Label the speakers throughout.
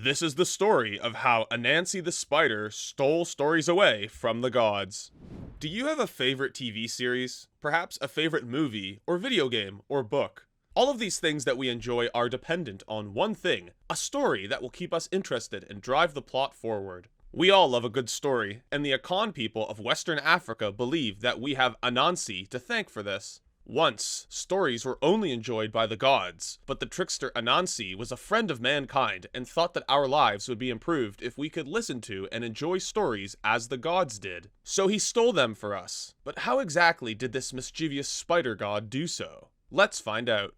Speaker 1: This is the story of how Anansi the spider stole stories away from the gods. Do you have a favorite TV series? Perhaps a favorite movie, or video game, or book? All of these things that we enjoy are dependent on one thing, a story that will keep us interested and drive the plot forward. We all love a good story, and the Akan people of Western Africa believe that we have Anansi to thank for this. Once, stories were only enjoyed by the gods, but the trickster Anansi was a friend of mankind and thought that our lives would be improved if we could listen to and enjoy stories as the gods did. So he stole them for us. But how exactly did this mischievous spider god do so? Let's find out.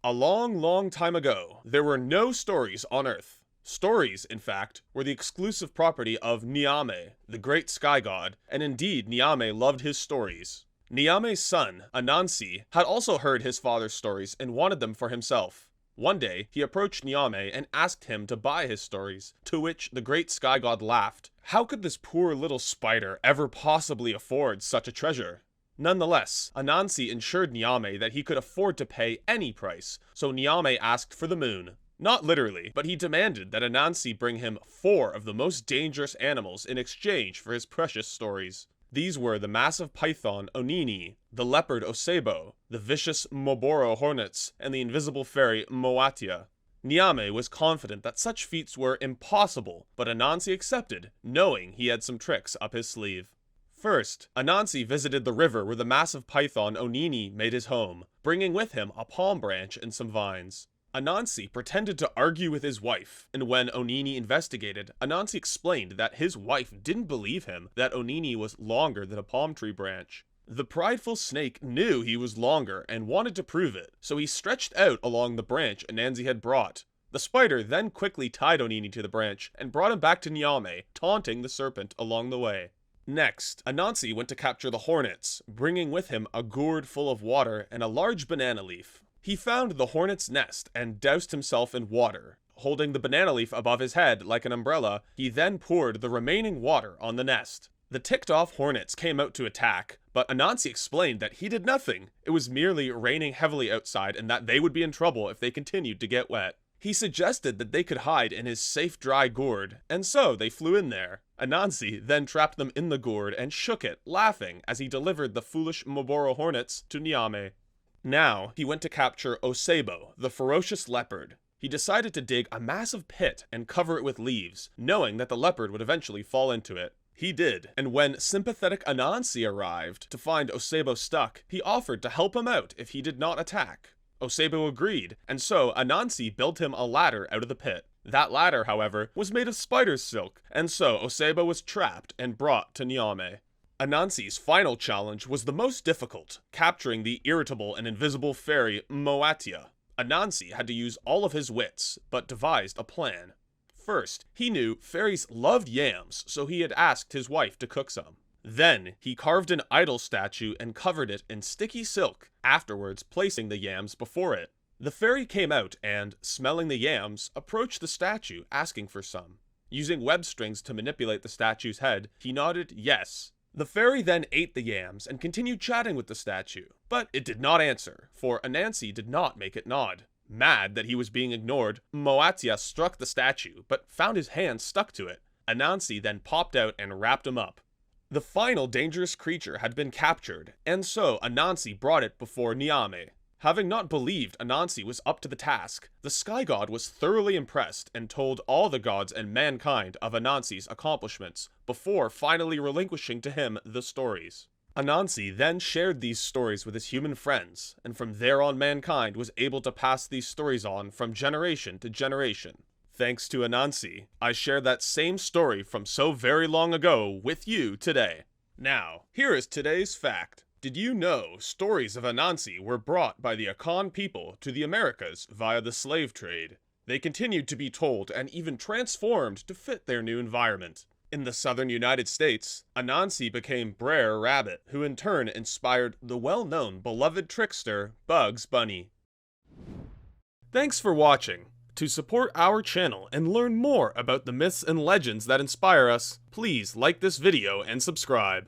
Speaker 1: A long, long time ago, there were no stories on Earth. Stories, in fact, were the exclusive property of Nyame, the great sky god, and indeed Nyame loved his stories. Nyame's son, Anansi, had also heard his father's stories and wanted them for himself. One day, he approached Nyame and asked him to buy his stories, to which the great sky god laughed. How could this poor little spider ever possibly afford such a treasure? Nonetheless, Anansi assured Nyame that he could afford to pay any price, so Nyame asked for the moon. Not literally, but he demanded that Anansi bring him 4 of the most dangerous animals in exchange for his precious stories. These were the massive python Onini, the leopard Osebo, the vicious Moboro hornets, and the invisible fairy Moatia. Nyame was confident that such feats were impossible, but Anansi accepted, knowing he had some tricks up his sleeve. First, Anansi visited the river where the massive python Onini made his home, bringing with him a palm branch and some vines. Anansi pretended to argue with his wife, and when Onini investigated, Anansi explained that his wife didn't believe him that Onini was longer than a palm tree branch. The prideful snake knew he was longer and wanted to prove it, so he stretched out along the branch Anansi had brought. The spider then quickly tied Onini to the branch and brought him back to Nyame, taunting the serpent along the way. Next, Anansi went to capture the hornets, bringing with him a gourd full of water and a large banana leaf. He found the hornet's nest and doused himself in water. Holding the banana leaf above his head like an umbrella, he then poured the remaining water on the nest. The ticked-off hornets came out to attack, but Anansi explained that he did nothing. It was merely raining heavily outside and that they would be in trouble if they continued to get wet. He suggested that they could hide in his safe dry gourd, and so they flew in there. Anansi then trapped them in the gourd and shook it, laughing as he delivered the foolish Moboro hornets to Nyame. Now, he went to capture Osebo, the ferocious leopard. He decided to dig a massive pit and cover it with leaves, knowing that the leopard would eventually fall into it. He did, and when sympathetic Anansi arrived to find Osebo stuck, he offered to help him out if he did not attack. Osebo agreed, and so Anansi built him a ladder out of the pit. That ladder, however, was made of spider's silk, and so Osebo was trapped and brought to Nyame. Anansi's final challenge was the most difficult, capturing the irritable and invisible fairy Moatia. Anansi had to use all of his wits, but devised a plan. First, he knew fairies loved yams, so he had asked his wife to cook some. Then, he carved an idol statue and covered it in sticky silk, afterwards placing the yams before it. The fairy came out and, smelling the yams, approached the statue, asking for some. Using web strings to manipulate the statue's head, he nodded yes. The fairy then ate the yams and continued chatting with the statue, but it did not answer, for Anansi did not make it nod. Mad that he was being ignored, Moatia struck the statue, but found his hand stuck to it. Anansi then popped out and wrapped him up. The final dangerous creature had been captured, and so Anansi brought it before Nyame. Having not believed Anansi was up to the task, the sky god was thoroughly impressed and told all the gods and mankind of Anansi's accomplishments, before finally relinquishing to him the stories. Anansi then shared these stories with his human friends, and from there on mankind was able to pass these stories on from generation to generation. Thanks to Anansi, I share that same story from so very long ago with you today. Now, here is today's fact. Did you know stories of Anansi were brought by the Akan people to the Americas via the slave trade? They continued to be told and even transformed to fit their new environment. In the southern United States, Anansi became Brer Rabbit, who in turn inspired the well-known beloved trickster Bugs Bunny. Thanks for watching. To support our channel and learn more about the myths and legends that inspire us, please like this video and subscribe.